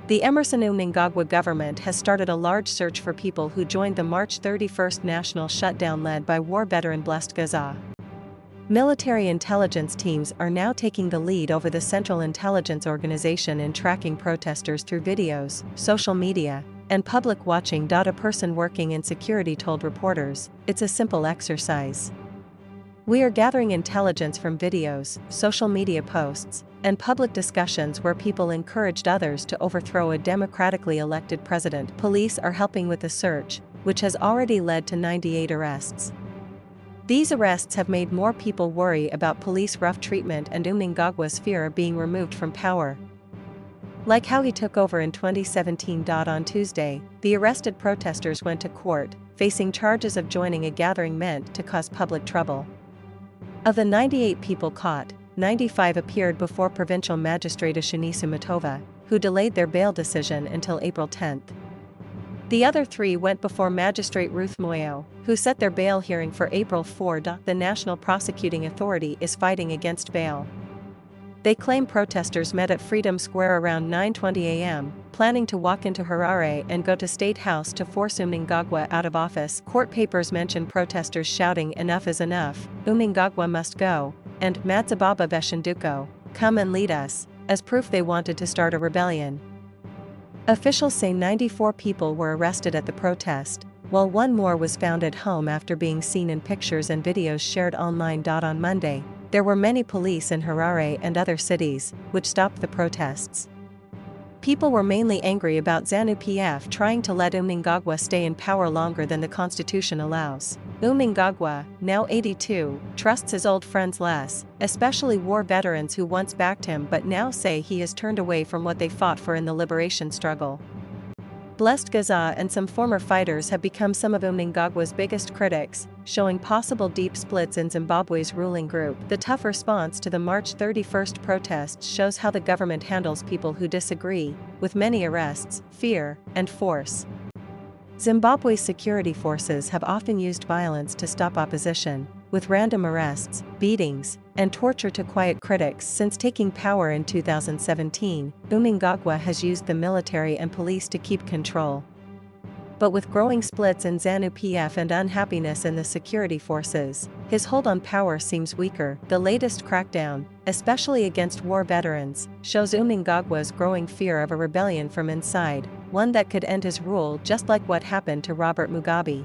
The Emerson Mnangagwa government has started a large search for people who joined the March 31st national shutdown led by war veteran Geza. Military intelligence teams are now taking the lead over the Central Intelligence Organization in tracking protesters through videos, social media, and public watching. A person working in security told reporters, "It's a simple exercise. We are gathering intelligence from videos, social media posts, and public discussions where people encouraged others to overthrow a democratically elected president. Police are helping with the search, which has already led to 98 arrests. These arrests have made more people worry about police rough treatment and Mnangagwa's fear of being removed from power. Like how he took over in 2017. On Tuesday, the arrested protesters went to court, facing charges of joining a gathering meant to cause public trouble. Of the 98 people caught, 95 appeared before Provincial Magistrate Shinisu Matova, who delayed their bail decision until April 10. The other 3 went before Magistrate Ruth Moyo, who set their bail hearing for April 4. The National Prosecuting Authority is fighting against bail. They claim protesters met at Freedom Square around 9:20 a.m., planning to walk into Harare and go to State House to force Mnangagwa out of office. Court papers mention protesters shouting "Enough is enough, Mnangagwa must go," and "Madzibaba Beshanduko, come and lead us," as proof they wanted to start a rebellion. Officials say 94 people were arrested at the protest, while 1 more was found at home after being seen in pictures and videos shared online. On Monday, there were many police in Harare and other cities, which stopped the protests. People were mainly angry about ZANU-PF trying to let Mnangagwa stay in power longer than the constitution allows. Mnangagwa, now 82, trusts his old friends less, especially war veterans who once backed him but now say he has turned away from what they fought for in the liberation struggle. Geza and some former fighters have become some of Mnangagwa's biggest critics, showing possible deep splits in Zimbabwe's ruling group. The tough response to the March 31st protests shows how the government handles people who disagree, with many arrests, fear, and force. Zimbabwe's security forces have often used violence to stop opposition, with random arrests, beatings, and torture to quiet critics. Since taking power in 2017, Mnangagwa has used the military and police to keep control. But with growing splits in ZANU-PF and unhappiness in the security forces, his hold on power seems weaker. The latest crackdown, especially against war veterans, shows Mnangagwa's growing fear of a rebellion from inside, one that could end his rule just like what happened to Robert Mugabe.